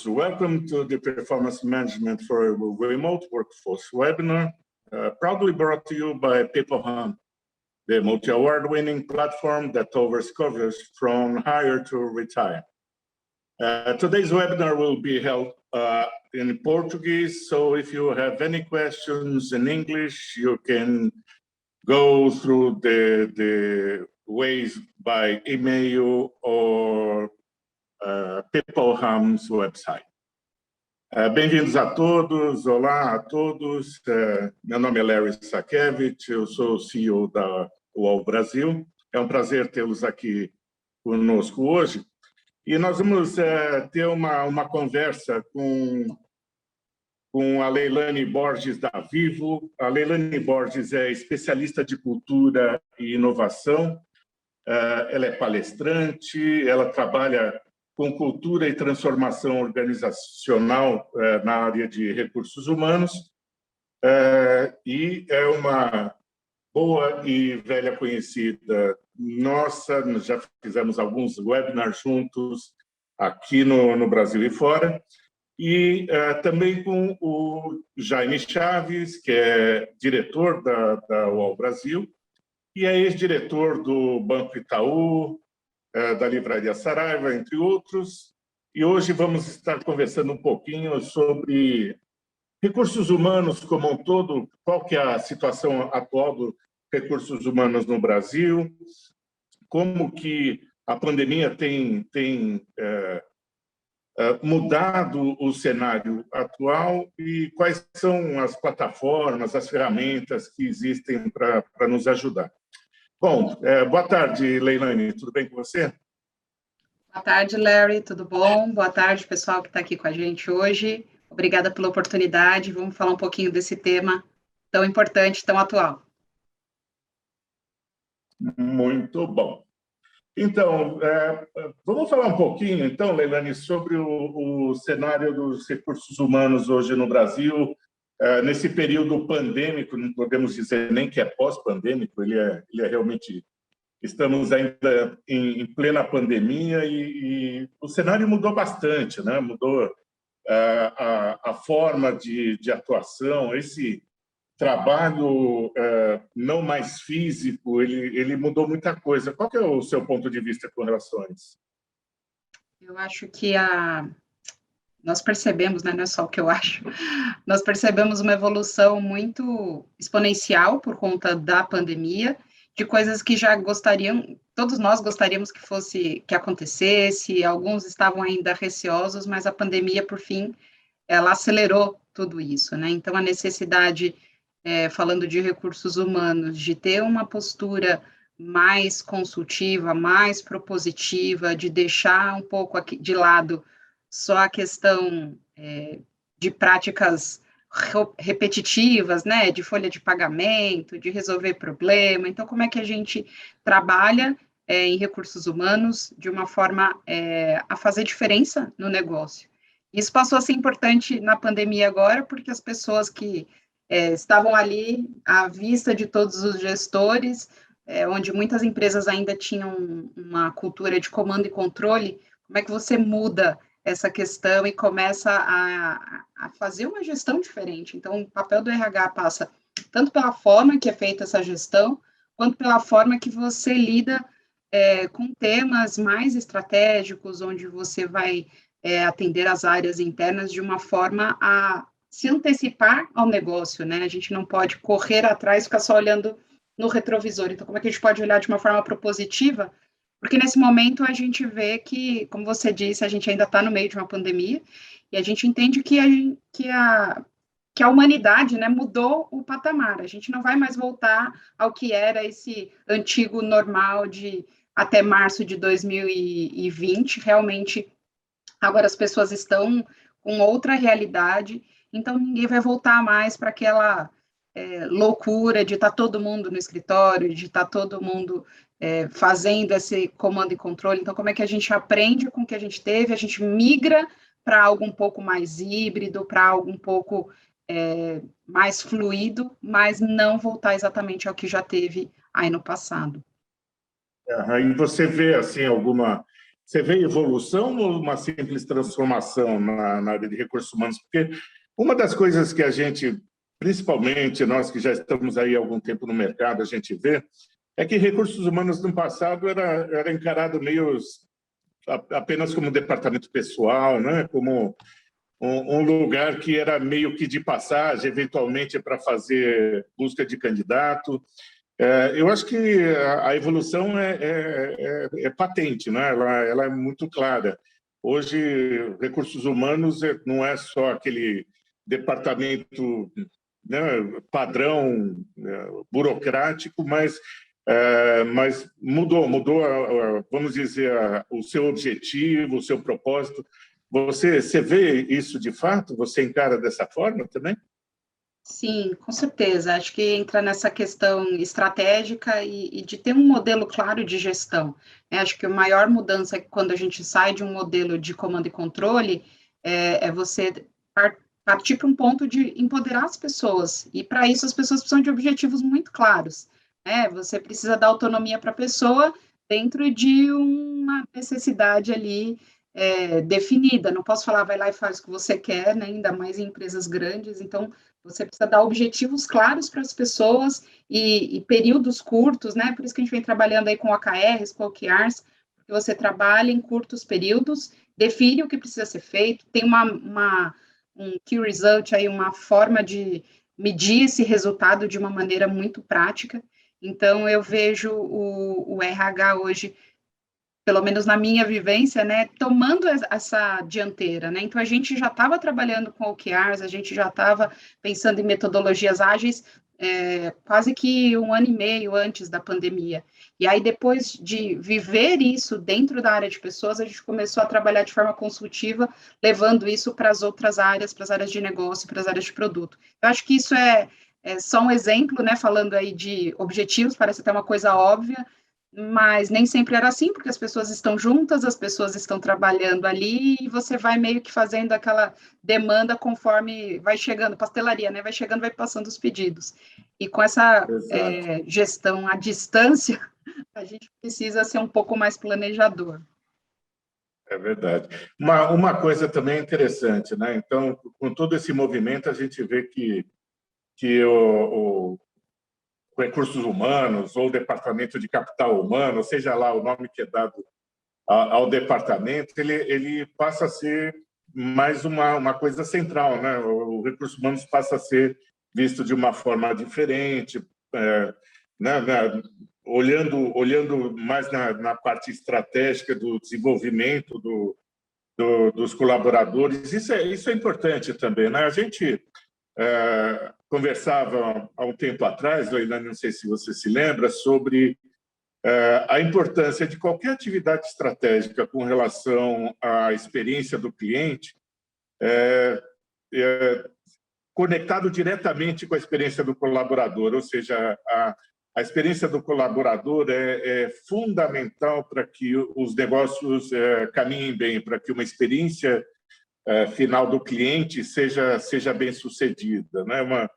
Welcome to the Performance Management for a Remote Workforce webinar, proudly brought to you by PeopleHub, the multi-award-winning platform that covers from hire to retire. Today's webinar will be held in Portuguese, so if you have any questions in English, you can go through the ways by email or PeopleHub's website. Bem-vindos a todos, olá a todos. Meu nome é Larry Sakevich, eu sou o CEO da UOL Brasil. É um prazer tê-los aqui conosco hoje. E nós vamos ter uma conversa com a Leilane Borges da Vivo. A Leilane Borges é especialista de cultura e inovação. Ela é palestrante, ela trabalha com cultura e transformação organizacional na área de recursos humanos, e é uma boa e velha conhecida nossa. Nós já fizemos alguns webinars juntos aqui no Brasil e fora, e também com o Jaime Chaves, que é diretor da UOL Brasil, e é ex-diretor do Banco Itaú, da Livraria Saraiva, entre outros. E hoje vamos estar conversando um pouquinho sobre recursos humanos como um todo, qual que é a situação atual dos recursos humanos no Brasil, como que a pandemia tem mudado o cenário atual e quais são as plataformas, as ferramentas que existem para nos ajudar. Bom, boa tarde, Leilane, tudo bem com você? Boa tarde, Larry, tudo bom? Boa tarde, pessoal que está aqui com a gente hoje. Obrigada pela oportunidade. Vamos falar um pouquinho desse tema tão importante, tão atual. Muito bom. Então, vamos falar um pouquinho, então, Leilane, sobre o cenário dos recursos humanos hoje no Brasil, nesse período pandêmico. Não podemos dizer nem que é pós-pandêmico, ele é realmente... Estamos ainda em plena pandemia e o cenário mudou bastante, né? Mudou a forma de atuação, esse trabalho não mais físico, ele mudou muita coisa. Qual que é o seu ponto de vista com relação a isso? Eu acho que nós percebemos, né, não é só o que eu acho, nós percebemos uma evolução muito exponencial por conta da pandemia, de coisas que já todos nós gostaríamos que acontecesse, alguns estavam ainda receosos, mas a pandemia, por fim, ela acelerou tudo isso, né? Então, a necessidade, falando de recursos humanos, de ter uma postura mais consultiva, mais propositiva, de deixar um pouco aqui de lado só a questão de práticas repetitivas, né, de folha de pagamento, de resolver problema. Então, como é que a gente trabalha em recursos humanos de uma forma a fazer diferença no negócio? Isso passou a ser importante na pandemia agora, porque as pessoas que estavam ali à vista de todos os gestores, onde muitas empresas ainda tinham uma cultura de comando e controle, como é que você muda essa questão e começa a fazer uma gestão diferente? Então, o papel do RH passa tanto pela forma que é feita essa gestão, quanto pela forma que você lida com temas mais estratégicos, onde você vai atender as áreas internas de uma forma a se antecipar ao negócio, né? A gente não pode correr atrás e ficar só olhando no retrovisor. Então, como é que a gente pode olhar de uma forma propositiva? Porque nesse momento a gente vê que, como você disse, a gente ainda está no meio de uma pandemia e a gente entende que a humanidade, né, mudou o patamar. A gente não vai mais voltar ao que era esse antigo normal de até março de 2020. Realmente, agora as pessoas estão com outra realidade, então ninguém vai voltar mais para aquela loucura de estar todo mundo no escritório, de estar todo mundo fazendo esse comando e controle. Então, como é que a gente aprende com o que a gente teve, a gente migra para algo um pouco mais híbrido, para algo um pouco mais fluido, mas não voltar exatamente ao que já teve aí no passado. E você vê assim alguma Você vê evolução ou uma simples transformação na área de recursos humanos? Porque uma das coisas que a gente, principalmente nós que já estamos aí há algum tempo no mercado, a gente vê, é que recursos humanos no passado era encarado meio apenas como departamento pessoal, né? Como um lugar que era meio que de passagem, eventualmente para fazer busca de candidato. Eu acho que a evolução é patente, né? Ela é muito clara. Hoje, recursos humanos não é só aquele departamento, né, padrão, burocrático, mas mudou, vamos dizer, o seu objetivo, o seu propósito. Você vê isso de fato? Você encara dessa forma também? Sim, com certeza. Acho que entra nessa questão estratégica e de ter um modelo claro de gestão, né? Acho que a maior mudança é que quando a gente sai de um modelo de comando e controle, é você partir para um ponto de empoderar as pessoas. E para isso as pessoas precisam de objetivos muito claros, né? Você precisa dar autonomia para a pessoa dentro de uma necessidade ali definida. Não posso falar, vai lá e faz o que você quer, né? Ainda mais em empresas grandes. Então você precisa dar objetivos claros para as pessoas e períodos curtos, né? Por isso que a gente vem trabalhando aí com OKRs, com OKRs, porque você trabalha em curtos períodos, define o que precisa ser feito, tem um key result aí, uma forma de medir esse resultado de uma maneira muito prática. Então, eu vejo o RH hoje, pelo menos na minha vivência, né, tomando essa dianteira, né, então a gente já estava trabalhando com OKRs, a gente já estava pensando em metodologias ágeis, quase que 1 ano e meio antes da pandemia, e aí depois de viver isso dentro da área de pessoas, a gente começou a trabalhar de forma consultiva, levando isso para as outras áreas, para as áreas de negócio, para as áreas de produto. Eu acho que isso é só um exemplo, né, falando aí de objetivos, parece até uma coisa óbvia, mas nem sempre era assim, porque as pessoas estão juntas, as pessoas estão trabalhando ali, e você vai meio que fazendo aquela demanda conforme vai chegando, pastelaria, né? Vai chegando, vai passando os pedidos. E com essa Exato. gestão à distância, a gente precisa ser um pouco mais planejador. É verdade. Uma coisa também interessante, né? Então, com todo esse movimento, a gente vê que o recursos humanos ou o departamento de capital humano, seja lá o nome que é dado ao departamento, ele passa a ser mais uma coisa central, né? O recursos humanos passa a ser visto de uma forma diferente, né? Olhando mais na parte estratégica do desenvolvimento dos colaboradores. Isso é importante também, né? A gente conversava há um tempo atrás, eu ainda não sei se você se lembra, sobre a importância de qualquer atividade estratégica com relação à experiência do cliente, conectado diretamente com a experiência do colaborador, ou seja, a experiência do colaborador é fundamental para que os negócios caminhem bem, para que uma experiência final do cliente seja bem sucedida, né?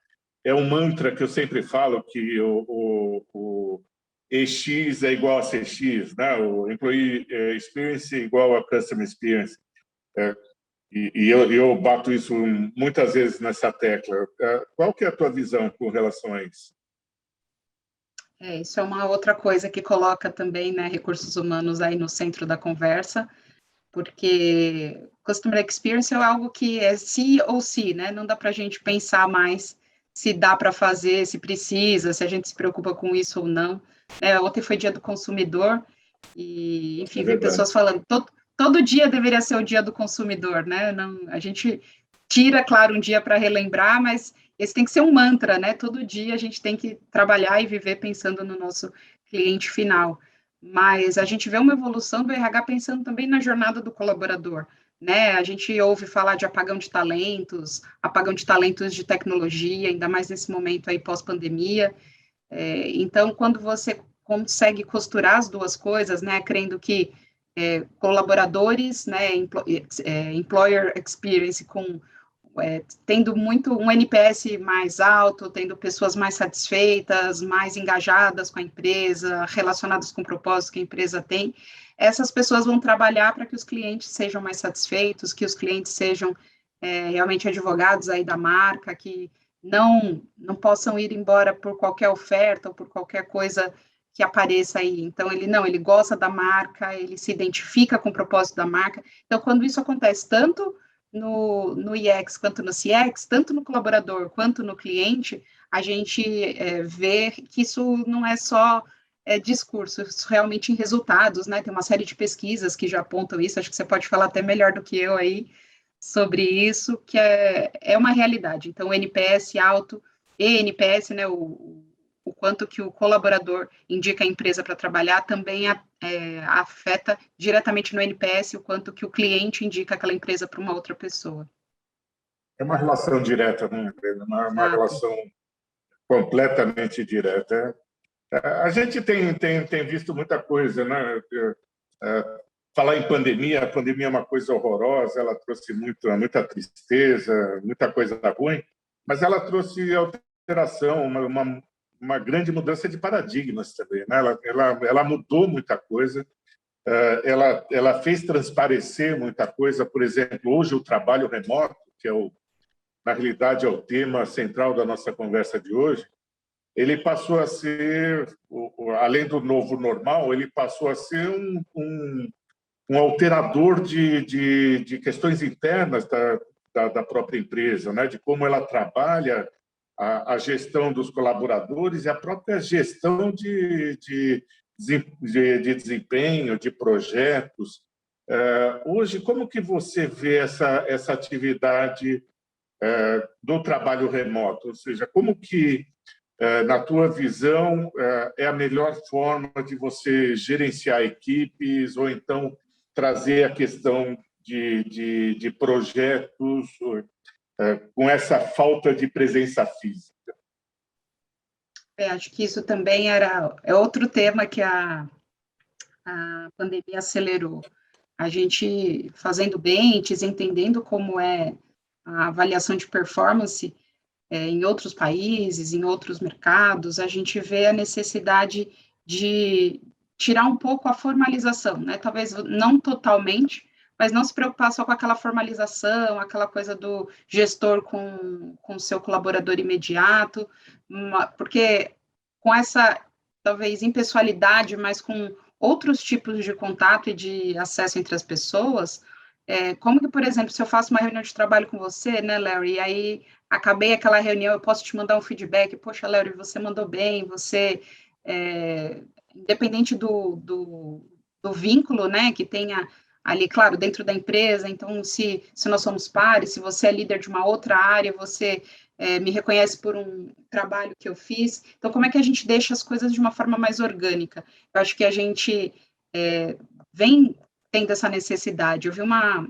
É um mantra que eu sempre falo, que o EX é igual a CX, né? O Employee Experience é igual a Customer Experience. E eu bato isso muitas vezes nessa tecla. Qual que é a tua visão com relação a isso? Isso é uma outra coisa que coloca também, né, recursos humanos aí no centro da conversa, porque Customer Experience é algo que é se ou se, né? Não dá para a gente pensar mais se dá para fazer, se precisa, se a gente se preocupa com isso ou não. Ontem foi dia do consumidor e, enfim, É vi verdade. pessoas falando, todo dia deveria ser o dia do consumidor, né? Não, a gente tira, claro, um dia para relembrar, mas esse tem que ser um mantra, né? Todo dia a gente tem que trabalhar e viver pensando no nosso cliente final. Mas a gente vê uma evolução do RH pensando também na jornada do colaborador, né? A gente ouve falar de apagão de talentos de tecnologia, ainda mais nesse momento aí pós-pandemia. Então, quando você consegue costurar as duas coisas, né, crendo que colaboradores, né, employer experience tendo muito um NPS mais alto, tendo pessoas mais satisfeitas, mais engajadas com a empresa, relacionadas com o propósito que a empresa tem, essas pessoas vão trabalhar para que os clientes sejam mais satisfeitos, que os clientes sejam realmente advogados aí da marca, que não possam ir embora por qualquer oferta ou por qualquer coisa que apareça aí. Então, ele gosta da marca, ele se identifica com o propósito da marca. Então, quando isso acontece tanto no UX quanto no CX, tanto no colaborador quanto no cliente, a gente vê que isso não é só discurso, isso realmente em resultados, né? Tem uma série de pesquisas que já apontam isso, acho que você pode falar até melhor do que eu aí sobre isso, que é uma realidade. Então, o NPS alto e NPS, né, o quanto que o colaborador indica a empresa para trabalhar, também afeta diretamente no NPS o quanto que o cliente indica aquela empresa para uma outra pessoa. É uma relação direta, né? Uma relação completamente direta. A gente tem visto muita coisa, né? Falar em pandemia, a pandemia é uma coisa horrorosa, ela trouxe muita tristeza, muita coisa ruim, mas ela trouxe alteração, uma grande mudança de paradigmas também, né? Ela mudou muita coisa, ela fez transparecer muita coisa. Por exemplo, hoje o trabalho remoto, que na realidade é o tema central da nossa conversa de hoje, ele passou a ser, além do novo normal, ele passou a ser um alterador de questões internas da própria empresa, né? De como ela trabalha a gestão dos colaboradores e a própria gestão de desempenho, de projetos. Hoje, como que você vê essa atividade do trabalho remoto? Ou seja, como que, na tua visão, é a melhor forma de você gerenciar equipes ou então trazer a questão de projetos com essa falta de presença física? Acho que isso também é outro tema que a pandemia acelerou. A gente fazendo benches, entendendo como é a avaliação de performance em outros países, em outros mercados, a gente vê a necessidade de tirar um pouco a formalização, né? Talvez não totalmente, mas não se preocupar só com aquela formalização, aquela coisa do gestor com o seu colaborador imediato, porque com essa, talvez, impessoalidade, mas com outros tipos de contato e de acesso entre as pessoas, como que, por exemplo, se eu faço uma reunião de trabalho com você, né, Larry, e aí acabei aquela reunião, eu posso te mandar um feedback, poxa, Larry, você mandou bem, você, independente do vínculo, né, que tenha ali, claro, dentro da empresa, então, se nós somos pares, se você é líder de uma outra área, você me reconhece por um trabalho que eu fiz, então, como é que a gente deixa as coisas de uma forma mais orgânica? Eu acho que a gente vem tendo essa necessidade. Eu vi uma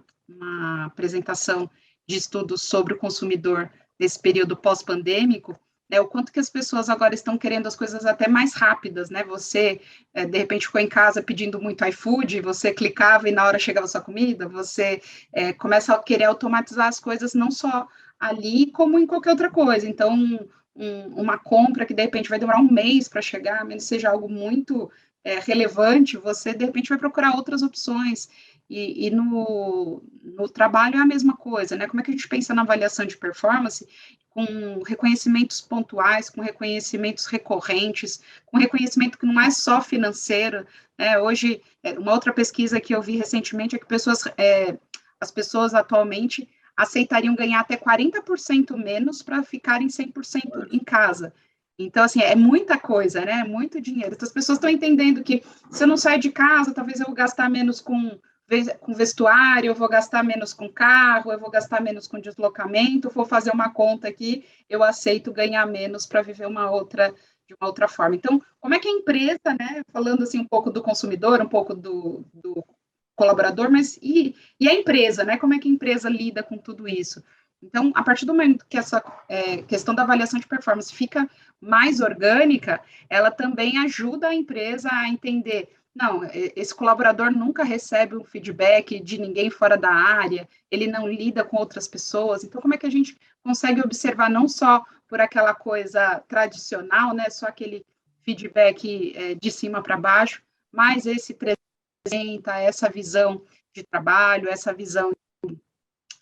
apresentação de estudos sobre o consumidor nesse período pós-pandêmico, né, o quanto que as pessoas agora estão querendo as coisas até mais rápidas, né? Você, de repente, ficou em casa pedindo muito iFood, você clicava e na hora chegava a sua comida, você começa a querer automatizar as coisas não só ali, como em qualquer outra coisa. Então, uma compra que, de repente, vai demorar um mês para chegar, a menos que seja algo muito relevante, você, de repente, vai procurar outras opções. E no trabalho é a mesma coisa, né? Como é que a gente pensa na avaliação de performance com reconhecimentos pontuais, com reconhecimentos recorrentes, com reconhecimento que não é só financeiro, né? Hoje, uma outra pesquisa que eu vi recentemente é que as pessoas atualmente aceitariam ganhar até 40% menos para ficarem 100% em casa. Então, assim, é muita coisa, né? É muito dinheiro. Então, as pessoas estão entendendo que se eu não sair de casa, talvez eu vou gastar menos com vestuário, eu vou gastar menos com carro, eu vou gastar menos com deslocamento, vou fazer uma conta aqui, eu aceito ganhar menos para viver de uma outra forma. Então, como é que a empresa, né, falando assim um pouco do consumidor, um pouco do colaborador, mas e a empresa, né, como é que a empresa lida com tudo isso? Então, a partir do momento que essa questão da avaliação de performance fica mais orgânica, ela também ajuda a empresa a entender, não, esse colaborador nunca recebe um feedback de ninguém fora da área, ele não lida com outras pessoas, então como é que a gente consegue observar não só por aquela coisa tradicional, né, só aquele feedback de cima para baixo, mas esse representa essa visão de trabalho, essa visão de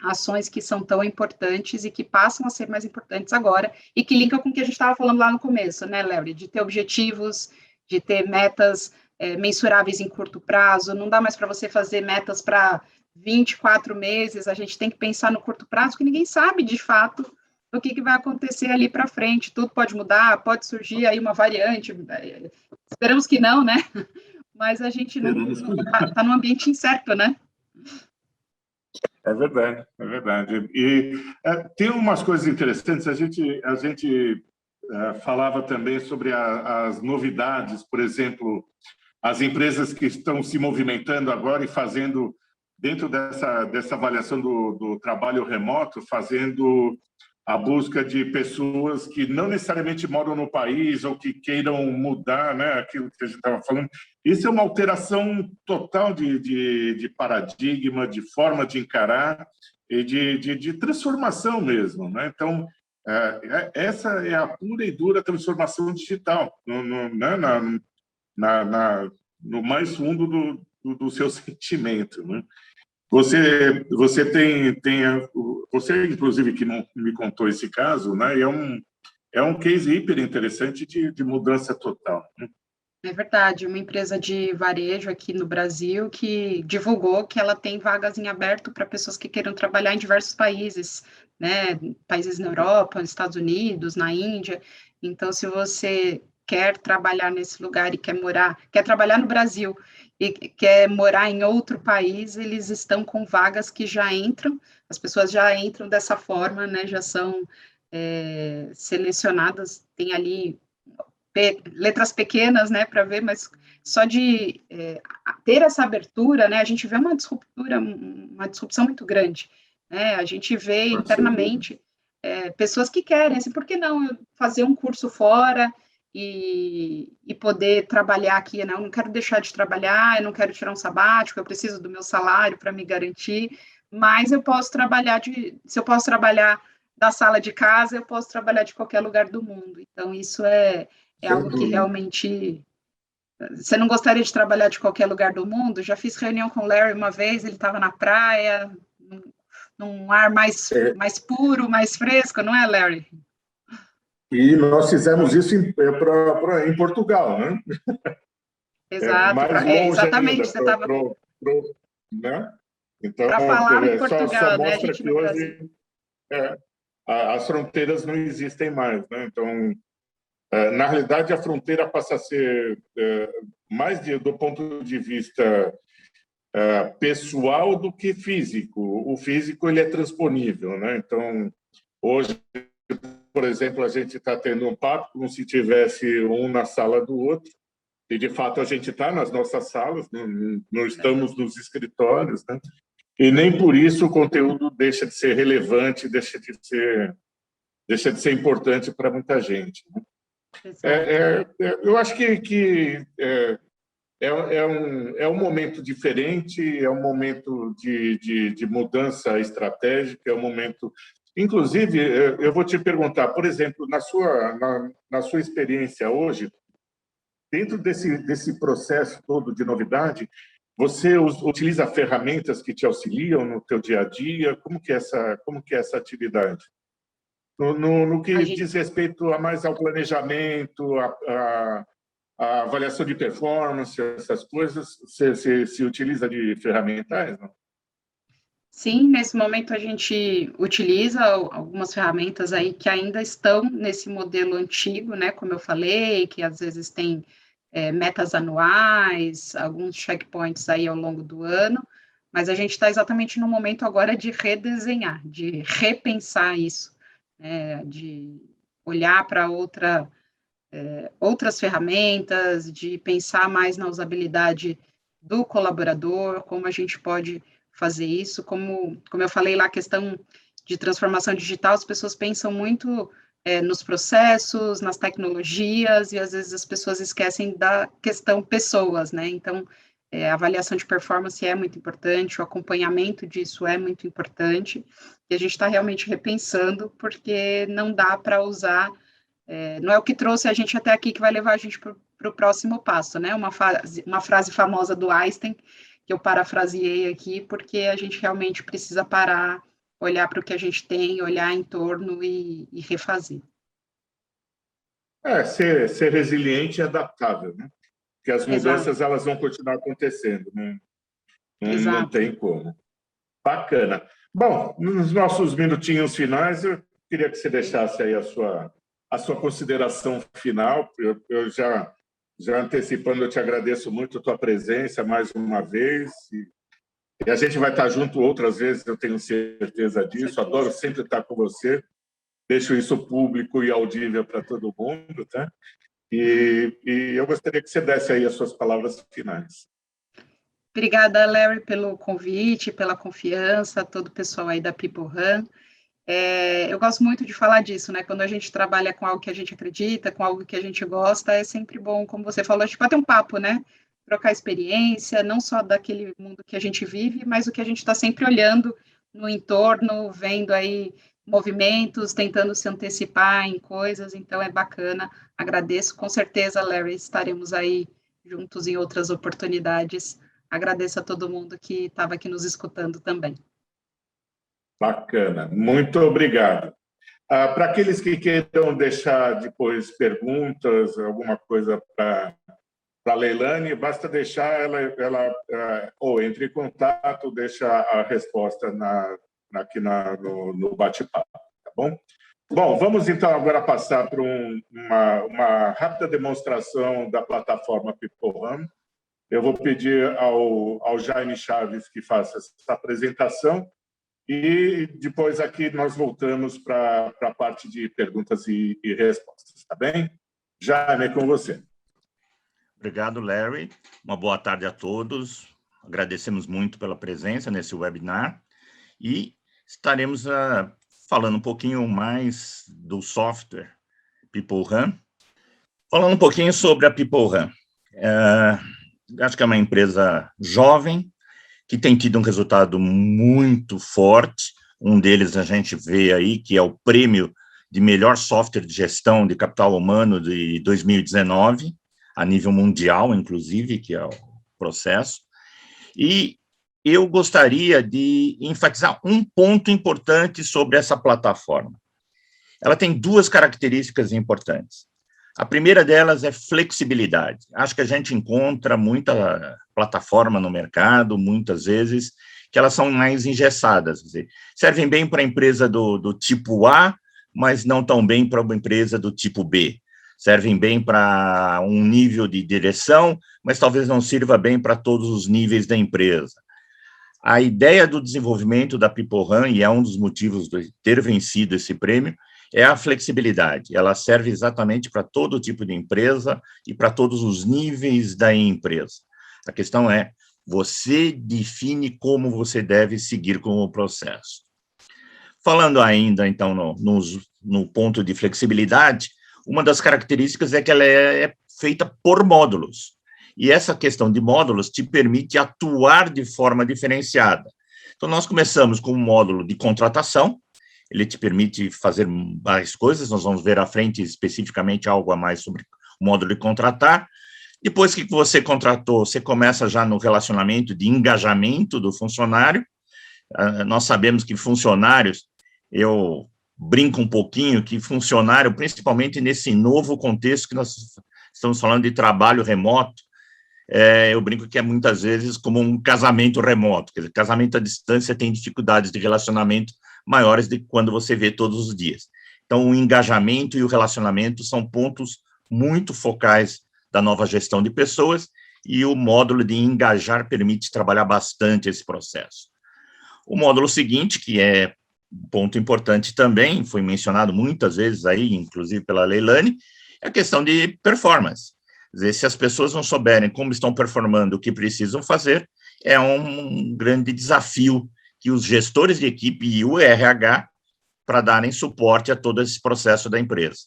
ações que são tão importantes e que passam a ser mais importantes agora, e que linkam com o que a gente estava falando lá no começo, né, Larry? De ter objetivos, de ter metas mensuráveis em curto prazo, não dá mais para você fazer metas para 24 meses, a gente tem que pensar no curto prazo, que ninguém sabe, de fato, o que vai acontecer ali para frente, tudo pode mudar, pode surgir aí uma variante, esperamos que não, né? Mas a gente não está num ambiente incerto, né? É verdade, é verdade. E tem umas coisas interessantes, a gente falava também sobre as novidades, por exemplo, as empresas que estão se movimentando agora e fazendo, dentro dessa avaliação do trabalho remoto, fazendo a busca de pessoas que não necessariamente moram no país ou que queiram mudar, né, aquilo que a gente estava falando. Isso é uma alteração total de paradigma, de forma de encarar e de transformação mesmo, né? Então, essa é a pura e dura transformação digital, né, no mais fundo do seu sentimento, né? Você você inclusive que não me contou esse caso, né? É um case hiper interessante de mudança total, né? É verdade, uma empresa de varejo aqui no Brasil que divulgou que ela tem vagas em aberto para pessoas que queiram trabalhar em diversos países, né? Países na Europa, nos Estados Unidos, na Índia. Então, se você quer trabalhar nesse lugar e quer trabalhar no Brasil e quer morar em outro país, eles estão com vagas que já entram, as pessoas já entram dessa forma, né? Já são selecionadas, tem ali letras pequenas, né, para ver, mas só de ter essa abertura, né, a gente vê uma disrupção muito grande, né, a gente vê internamente pessoas que querem, assim, por que não fazer um curso fora e poder trabalhar aqui, né, eu não quero deixar de trabalhar, eu não quero tirar um sabático, eu preciso do meu salário para me garantir, mas eu posso trabalhar se eu posso trabalhar da sala de casa, eu posso trabalhar de qualquer lugar do mundo, então isso é algo que realmente... Você não gostaria de trabalhar de qualquer lugar do mundo? Já fiz reunião com o Larry uma vez, ele estava na praia, num ar mais puro, mais fresco, não é, Larry? E nós fizemos isso em Portugal, né? Exato, mais longe exatamente, ainda, você estava... né? Então, Para falar em só Portugal, né, a mostra gente que no Brasil. hoje as fronteiras não existem mais, né? Então, na realidade, a fronteira passa a ser mais do ponto de vista pessoal do que físico. O físico ele é transponível, né? Então, hoje, por exemplo, a gente está tendo um papo como se tivesse um na sala do outro, e de fato a gente está nas nossas salas, não estamos nos escritórios, né? E nem por isso o conteúdo deixa de ser relevante, deixa de ser importante para muita gente, né? Eu acho que é um momento diferente, é um momento de mudança estratégica, é um momento... Inclusive, eu vou te perguntar, por exemplo, na sua experiência hoje, dentro desse processo todo de novidade, você utiliza ferramentas que te auxiliam no teu dia a dia? Como que é essa atividade? No que diz respeito mais ao planejamento, a avaliação de performance, essas coisas, você se utiliza de ferramentais, não? Sim, nesse momento a gente utiliza algumas ferramentas aí que ainda estão nesse modelo antigo, né, como eu falei, que às vezes tem metas anuais, alguns checkpoints aí ao longo do ano, mas a gente está exatamente no momento agora de redesenhar, de repensar isso, né, de olhar para outras ferramentas, de pensar mais na usabilidade do colaborador, como a gente pode fazer isso, como eu falei lá, a questão de transformação digital, as pessoas pensam muito nos processos, nas tecnologias, e às vezes as pessoas esquecem da questão pessoas, né? Então, a avaliação de performance é muito importante, o acompanhamento disso é muito importante, e a gente está realmente repensando, porque não dá para usar, não é o que trouxe a gente até aqui que vai levar a gente para o próximo passo, né? Uma frase famosa do Einstein, que eu parafraseei aqui, porque a gente realmente precisa parar, olhar para o que a gente tem, olhar em torno e refazer. Ser resiliente e adaptável, né? Porque as mudanças Exato. elas vão continuar acontecendo, né? Não Exato. tem como. Bacana. Bom, nos nossos minutinhos finais, eu queria que você deixasse aí a sua consideração final. Eu já antecipando, eu te agradeço muito a tua presença mais uma vez. E a gente vai estar junto outras vezes, eu tenho certeza disso. Adoro sempre estar com você. Deixo isso público e audível para todo mundo, tá? E eu gostaria que você desse aí as suas palavras finais. Obrigada, Larry, pelo convite, pela confiança, todo o pessoal aí da People Run. Eu gosto muito de falar disso, né? Quando a gente trabalha com algo que a gente acredita, com algo que a gente gosta, é sempre bom, como você falou, a gente pode ter um papo, né? Trocar experiência, não só daquele mundo que a gente vive, mas o que a gente está sempre olhando no entorno, vendo aí movimentos, tentando se antecipar em coisas, então é bacana. Agradeço, com certeza, Larry, estaremos aí juntos em outras oportunidades. Agradeço a todo mundo que estava aqui nos escutando também. Bacana, muito obrigado. Para aqueles que queiram deixar depois perguntas, alguma coisa para a Leilane, basta deixar ela ou entre em contato, deixa a resposta aqui no bate-papo, tá bom? Bom, vamos então agora passar para uma rápida demonstração da plataforma People Run. Eu vou pedir ao Jaime Chaves que faça essa apresentação e depois aqui nós voltamos para a parte de perguntas e respostas, tá bem? Jaime, é com você. Obrigado, Larry. Uma boa tarde a todos. Agradecemos muito pela presença nesse webinar e estaremos falando um pouquinho mais do software People Run. Falando um pouquinho sobre a People Run. Acho que é uma empresa jovem, que tem tido um resultado muito forte. Um deles a gente vê aí, que é o prêmio de melhor software de gestão de capital humano de 2019, a nível mundial, inclusive, que é o processo. E eu gostaria de enfatizar um ponto importante sobre essa plataforma. Ela tem duas características importantes. A primeira delas é flexibilidade. Acho que a gente encontra muita plataforma no mercado, muitas vezes, que elas são mais engessadas. Quer dizer, servem bem para a empresa do tipo A, mas não tão bem para uma empresa do tipo B. Servem bem para um nível de direção, mas talvez não sirva bem para todos os níveis da empresa. A ideia do desenvolvimento da People Run, e é um dos motivos de ter vencido esse prêmio, é a flexibilidade. Ela serve exatamente para todo tipo de empresa e para todos os níveis da empresa. A questão é, você define como você deve seguir com o processo. Falando ainda, então, no ponto de flexibilidade, uma das características é que ela é feita por módulos. E essa questão de módulos te permite atuar de forma diferenciada. Então, nós começamos com um módulo de contratação, ele te permite fazer mais coisas, nós vamos ver à frente especificamente algo a mais sobre o módulo de contratar. Depois que você contratou, você começa já no relacionamento de engajamento do funcionário. Nós sabemos que funcionários, eu brinco um pouquinho, que funcionário, principalmente nesse novo contexto que nós estamos falando de trabalho remoto, eu brinco que é muitas vezes como um casamento remoto, quer dizer, casamento à distância tem dificuldades de relacionamento maiores do que quando você vê todos os dias. Então, o engajamento e o relacionamento são pontos muito focais da nova gestão de pessoas e o módulo de engajar permite trabalhar bastante esse processo. O módulo seguinte, que é um ponto importante também, foi mencionado muitas vezes aí, inclusive pela Leilane, é a questão de performance. Quer dizer, se as pessoas não souberem como estão performando, o que precisam fazer, é um grande desafio que os gestores de equipe e o RH para darem suporte a todo esse processo da empresa.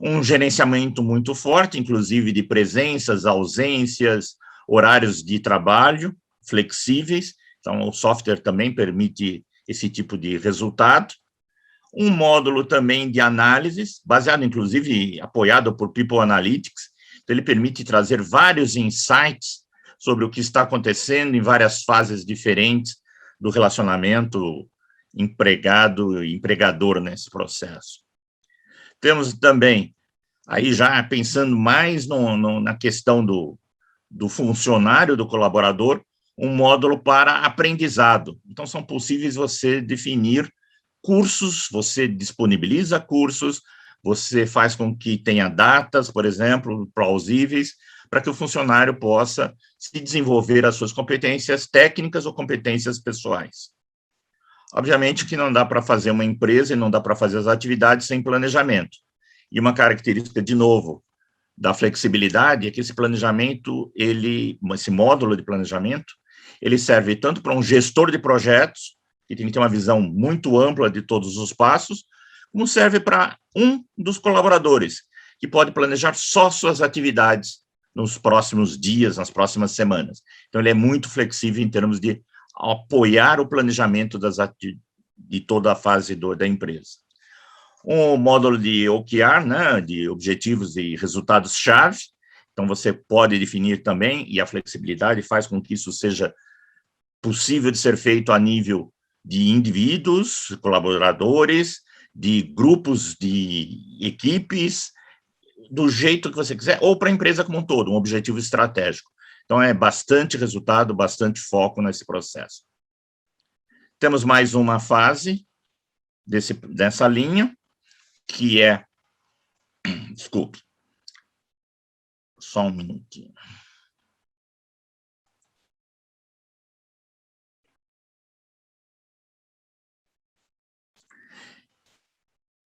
Um gerenciamento muito forte, inclusive de presenças, ausências, horários de trabalho flexíveis, então o software também permite esse tipo de resultado. Um módulo também de análises, baseado inclusive, apoiado por People Analytics. Então, ele permite trazer vários insights sobre o que está acontecendo em várias fases diferentes do relacionamento empregado e empregador nesse processo. Temos também, aí já pensando mais na questão do funcionário, do colaborador, um módulo para aprendizado. Então, são possíveis você definir cursos, você disponibiliza cursos, você faz com que tenha datas, por exemplo, plausíveis, para que o funcionário possa se desenvolver as suas competências técnicas ou competências pessoais. Obviamente que não dá para fazer uma empresa e não dá para fazer as atividades sem planejamento. E uma característica, de novo, da flexibilidade é que esse planejamento, esse módulo de planejamento, ele serve tanto para um gestor de projetos, que tem que ter uma visão muito ampla de todos os passos, como serve para um dos colaboradores, que pode planejar só suas atividades nos próximos dias, nas próximas semanas. Então, ele é muito flexível em termos de apoiar o planejamento de toda a fase da empresa. Um módulo de OKR, né, de objetivos e resultados-chave, então você pode definir também, e a flexibilidade faz com que isso seja possível de ser feito a nível de indivíduos, colaboradores, de grupos de equipes, do jeito que você quiser, ou para a empresa como um todo, um objetivo estratégico. Então, é bastante resultado, bastante foco nesse processo. Temos mais uma fase dessa linha, que é... Desculpe. Só um minutinho.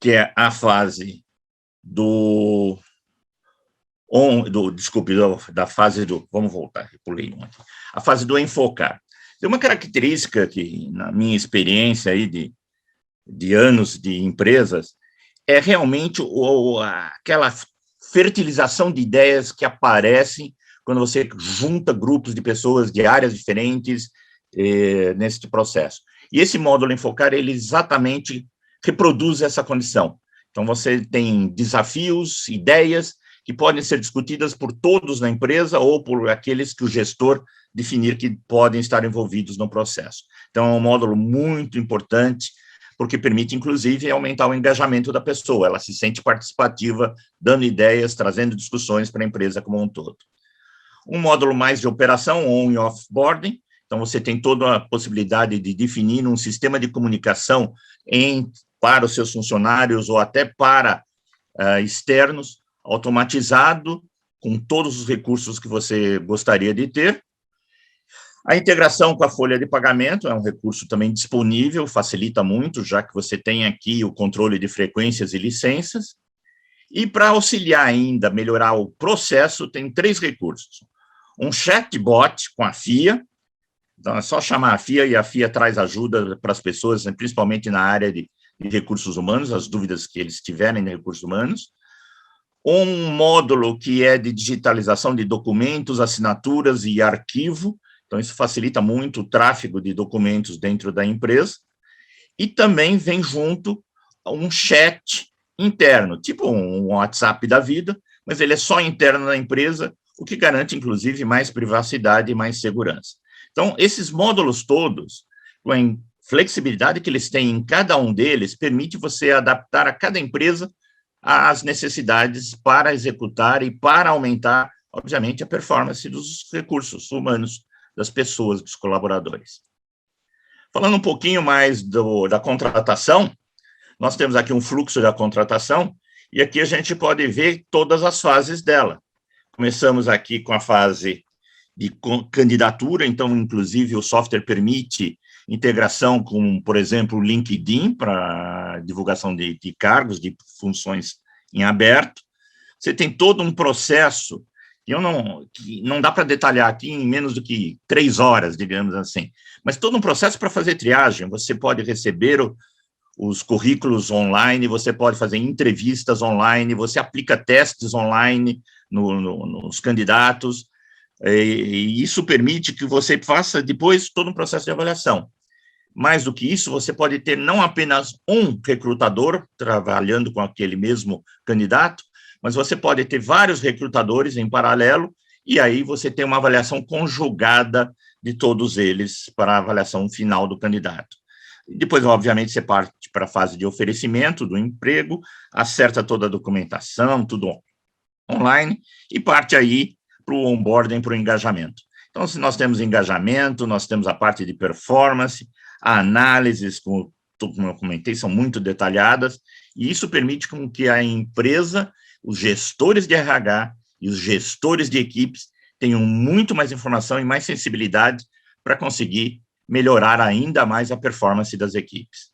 Que é a fase da fase do... Vamos voltar, eu pulei um aqui. A fase do enfocar. Tem uma característica que, na minha experiência aí de anos de empresas, é realmente aquela fertilização de ideias que aparecem quando você junta grupos de pessoas de áreas diferentes nesse processo. E esse módulo enfocar, ele exatamente reproduz essa condição. Então, você tem desafios, ideias que podem ser discutidas por todos na empresa ou por aqueles que o gestor definir que podem estar envolvidos no processo. Então, é um módulo muito importante, porque permite, inclusive, aumentar o engajamento da pessoa, ela se sente participativa, dando ideias, trazendo discussões para a empresa como um todo. Um módulo mais de operação, on e offboarding, então você tem toda a possibilidade de definir um sistema de comunicação para os seus funcionários ou até para externos, automatizado, com todos os recursos que você gostaria de ter. A integração com a folha de pagamento é um recurso também disponível, facilita muito, já que você tem aqui o controle de frequências e licenças. E para auxiliar ainda, melhorar o processo, tem 3 recursos. Um chatbot com a FIA, então é só chamar a FIA e a FIA traz ajuda para as pessoas, principalmente na área de recursos humanos, as dúvidas que eles tiverem de recursos humanos. Um módulo que é de digitalização de documentos, assinaturas e arquivo, então isso facilita muito o tráfego de documentos dentro da empresa, e também vem junto um chat interno, tipo um WhatsApp da vida, mas ele é só interno na empresa, o que garante, inclusive, mais privacidade e mais segurança. Então, esses módulos todos, com a flexibilidade que eles têm em cada um deles, permite você adaptar a cada empresa às necessidades para executar e para aumentar, obviamente, a performance dos recursos humanos, das pessoas, dos colaboradores. Falando um pouquinho mais da contratação, nós temos aqui um fluxo da contratação, e aqui a gente pode ver todas as fases dela. Começamos aqui com a fase de candidatura, então, inclusive, o software permite integração com, por exemplo, o LinkedIn para divulgação de cargos, de funções em aberto. Você tem todo um processo que não dá para detalhar aqui em menos do que 3 horas, digamos assim, mas todo um processo para fazer triagem. Você pode receber os currículos online, você pode fazer entrevistas online, você aplica testes online nos candidatos, e isso permite que você faça depois todo um processo de avaliação. Mais do que isso, você pode ter não apenas um recrutador trabalhando com aquele mesmo candidato, mas você pode ter vários recrutadores em paralelo, e aí você tem uma avaliação conjugada de todos eles para a avaliação final do candidato. Depois, obviamente, você parte para a fase de oferecimento do emprego, acerta toda a documentação, tudo online, e parte aí para o onboarding, para o engajamento. Então, se nós temos engajamento, nós temos a parte de performance, a análises, como eu comentei, são muito detalhadas, e isso permite com que a empresa, os gestores de RH e os gestores de equipes tenham muito mais informação e mais sensibilidade para conseguir melhorar ainda mais a performance das equipes.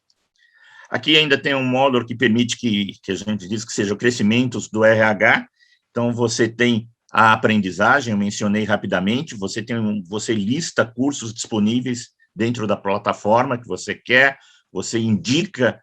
Aqui ainda tem um módulo que permite que a gente diz que seja o crescimento do RH. Então, você tem a aprendizagem, eu mencionei rapidamente, você lista cursos disponíveis dentro da plataforma que você quer, você indica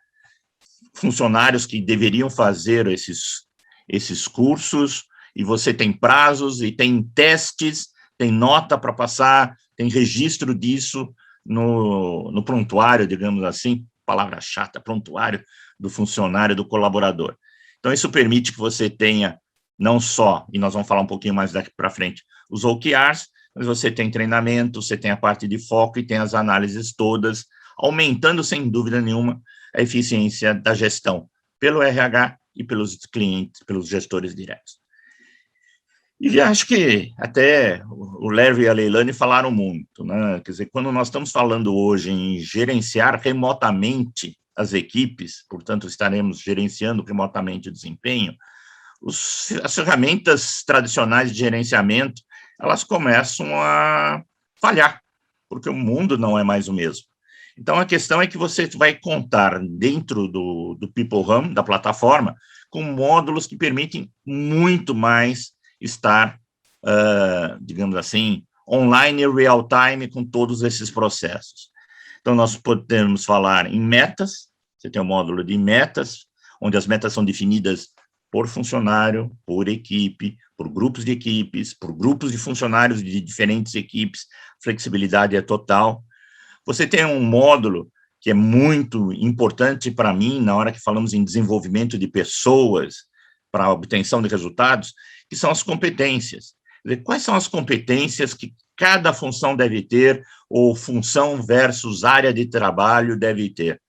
funcionários que deveriam fazer esses cursos, e você tem prazos, e tem testes, tem nota para passar, tem registro disso no prontuário, digamos assim, palavra chata, prontuário do funcionário, do colaborador. Então, isso permite que você tenha não só, e nós vamos falar um pouquinho mais daqui para frente, os OKRs, mas você tem treinamento, você tem a parte de foco e tem as análises todas, aumentando, sem dúvida nenhuma, a eficiência da gestão pelo RH e pelos clientes, pelos gestores diretos. E acho que até o Larry e a Leilani falaram muito, né? Quer dizer, quando nós estamos falando hoje em gerenciar remotamente as equipes, portanto, estaremos gerenciando remotamente o desempenho, as ferramentas tradicionais de gerenciamento, elas começam a falhar, porque o mundo não é mais o mesmo. Então, a questão é que você vai contar dentro do People Hub, da plataforma, com módulos que permitem muito mais estar, digamos assim, online, real time, com todos esses processos. Então, nós podemos falar em metas, você tem um módulo de metas, onde as metas são definidas por funcionário, por equipe, por grupos de equipes, por grupos de funcionários de diferentes equipes, flexibilidade é total. Você tem um módulo que é muito importante para mim, na hora que falamos em desenvolvimento de pessoas, para a obtenção de resultados, que são as competências. Quer dizer, quais são as competências que cada função deve ter, ou função versus área de trabalho deve ter?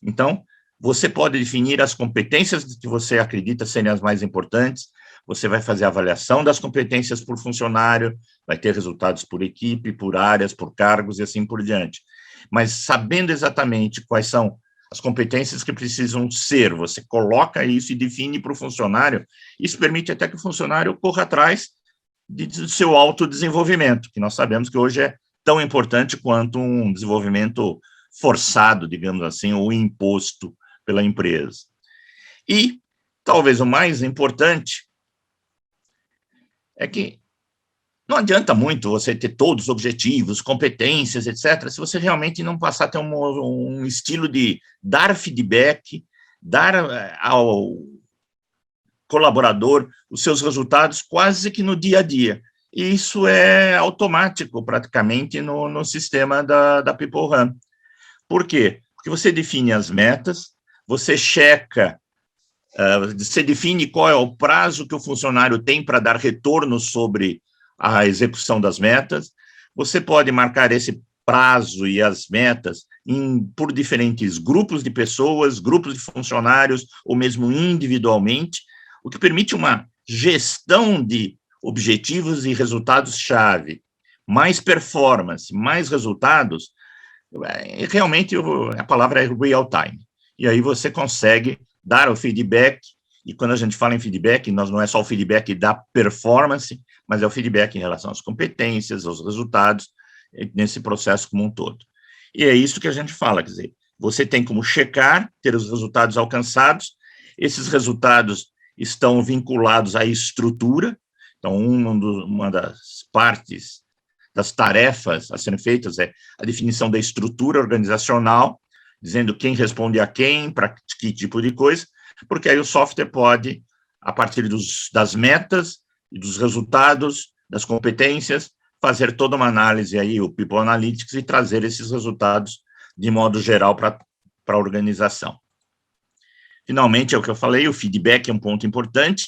Então, você pode definir as competências que você acredita serem as mais importantes, você vai fazer a avaliação das competências por funcionário, vai ter resultados por equipe, por áreas, por cargos e assim por diante. Mas sabendo exatamente quais são as competências que precisam ser, você coloca isso e define para o funcionário, isso permite até que o funcionário corra atrás do seu autodesenvolvimento, que nós sabemos que hoje é tão importante quanto um desenvolvimento forçado, digamos assim, ou imposto pela empresa. E, talvez o mais importante, é que não adianta muito você ter todos os objetivos, competências, etc., se você realmente não passar a ter um estilo de dar feedback, dar ao colaborador os seus resultados quase que no dia a dia. E isso é automático, praticamente, no sistema da People Hub. Por quê? Porque você define as metas, você checa, você define qual é o prazo que o funcionário tem para dar retorno sobre a execução das metas, você pode marcar esse prazo e as metas por diferentes grupos de pessoas, grupos de funcionários, ou mesmo individualmente, o que permite uma gestão de objetivos e resultados-chave, mais performance, mais resultados, realmente a palavra é real time. E aí você consegue dar o feedback, e quando a gente fala em feedback, nós não é só o feedback da performance, mas é o feedback em relação às competências, aos resultados, nesse processo como um todo. E é isso que a gente fala, quer dizer, você tem como checar, ter os resultados alcançados, esses resultados estão vinculados à estrutura, então uma das partes das tarefas a serem feitas é a definição da estrutura organizacional, dizendo quem responde a quem, para que tipo de coisa, porque aí o software pode, a partir das metas e dos resultados, das competências, fazer toda uma análise aí, o People Analytics, e trazer esses resultados de modo geral para a organização. Finalmente, é o que eu falei, o feedback é um ponto importante.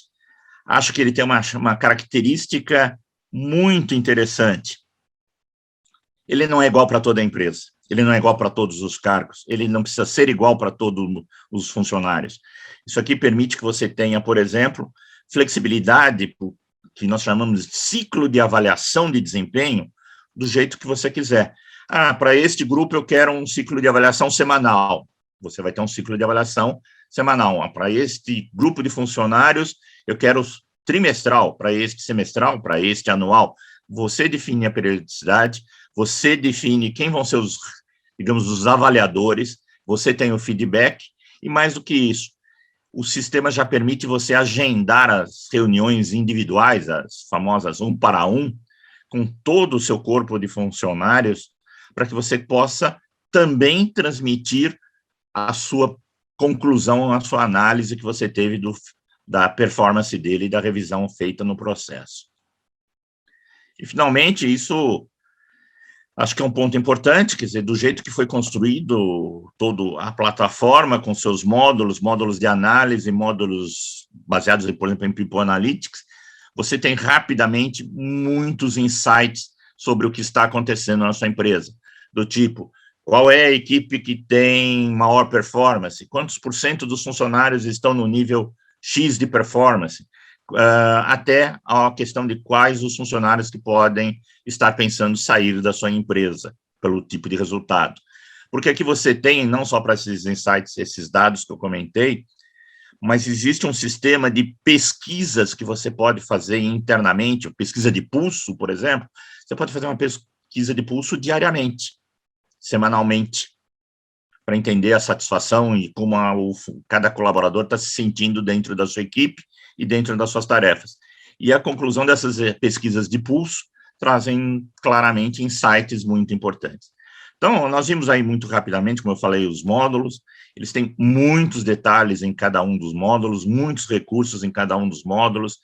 acho que ele tem uma característica muito interessante. Ele não é igual para toda a empresa, ele não é igual para todos os cargos, ele não precisa ser igual para todos os funcionários. Isso aqui permite que você tenha, por exemplo, flexibilidade, que nós chamamos de ciclo de avaliação de desempenho, do jeito que você quiser. Para este grupo eu quero um ciclo de avaliação semanal. Você vai ter um ciclo de avaliação semanal. Para este grupo de funcionários, eu quero trimestral, para este semestral, para este anual. Você define a periodicidade, você define quem vão ser os, digamos, os avaliadores, você tem o feedback, e mais do que isso, o sistema já permite você agendar as reuniões individuais, as famosas 1 para 1, com todo o seu corpo de funcionários, para que você possa também transmitir a sua conclusão, a sua análise que você teve da performance dele e da revisão feita no processo. E, finalmente, isso acho que é um ponto importante, quer dizer, do jeito que foi construído toda a plataforma, com seus módulos de análise, módulos baseados, por exemplo, em People Analytics, você tem rapidamente muitos insights sobre o que está acontecendo na sua empresa, do tipo, qual é a equipe que tem maior performance, quantos % dos funcionários estão no nível X de performance, até a questão de quais os funcionários que podem estar pensando sair da sua empresa, pelo tipo de resultado. Porque aqui você tem, não só para esses insights, esses dados que eu comentei, mas existe um sistema de pesquisas que você pode fazer internamente, pesquisa de pulso, por exemplo, você pode fazer uma pesquisa de pulso diariamente, semanalmente, para entender a satisfação e como cada colaborador está se sentindo dentro da sua equipe e dentro das suas tarefas. E a conclusão dessas pesquisas de pulso trazem claramente insights muito importantes. Então, nós vimos aí muito rapidamente, como eu falei, os módulos, eles têm muitos detalhes em cada um dos módulos, muitos recursos em cada um dos módulos,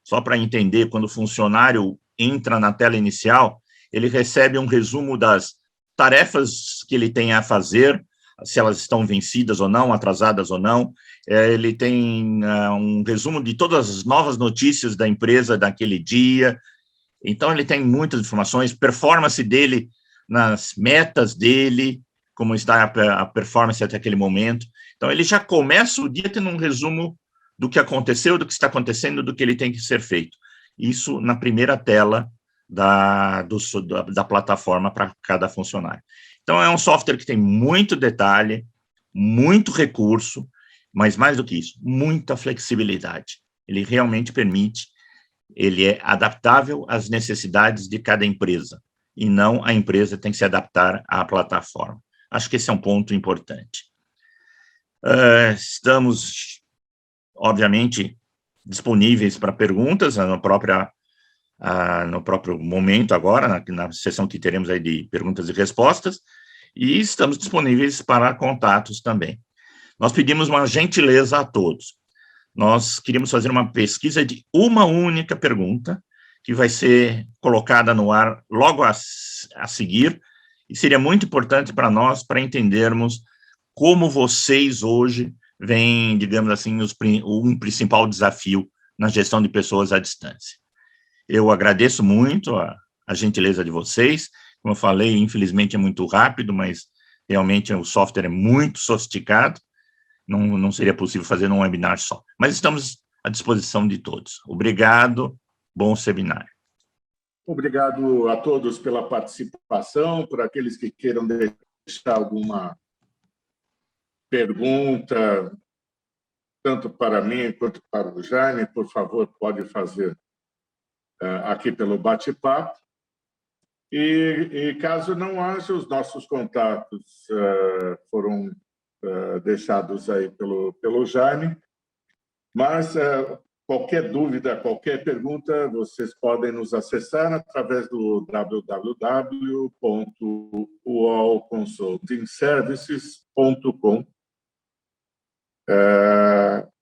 só para entender, quando o funcionário entra na tela inicial, ele recebe um resumo das tarefas que ele tem a fazer, se elas estão vencidas ou não, atrasadas ou não, ele tem um resumo de todas as novas notícias da empresa daquele dia, então ele tem muitas informações, performance dele nas metas dele, como está a performance até aquele momento. Então, ele já começa o dia tendo um resumo do que aconteceu, do que está acontecendo, do que ele tem que ser feito. Isso na primeira tela da plataforma para cada funcionário. Então, é um software que tem muito detalhe, muito recurso, mas mais do que isso, muita flexibilidade. Ele realmente permite, ele é adaptável às necessidades de cada empresa, e não a empresa tem que se adaptar à plataforma. Acho que esse é um ponto importante. Estamos, obviamente, disponíveis para perguntas no próprio momento agora, na sessão que teremos aí de perguntas e respostas, e estamos disponíveis para contatos também. Nós pedimos uma gentileza a todos. Nós queríamos fazer uma pesquisa de uma única pergunta, que vai ser colocada no ar logo a seguir, e seria muito importante para nós, para entendermos como vocês hoje veem, digamos assim, um principal desafio na gestão de pessoas à distância. Eu agradeço muito a gentileza de vocês, como eu falei, infelizmente é muito rápido, mas realmente o software é muito sofisticado, não seria possível fazer num webinar só. Mas estamos à disposição de todos. Obrigado, bom seminário. Obrigado a todos pela participação, por aqueles que queiram deixar alguma pergunta, tanto para mim quanto para o Jaime, por favor, pode fazer aqui pelo bate-papo. E caso não haja, os nossos contatos foram deixados aí pelo Jaime, mas qualquer dúvida, qualquer pergunta, vocês podem nos acessar através do www.uolconsultingservices.com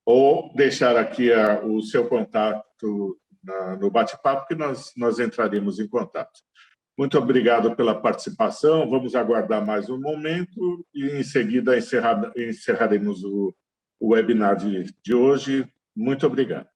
ou deixar aqui o seu contato no bate-papo, que nós entraremos em contato. Muito obrigado pela participação. Vamos aguardar mais um momento e, em seguida, encerraremos o webinar de hoje. Muito obrigado.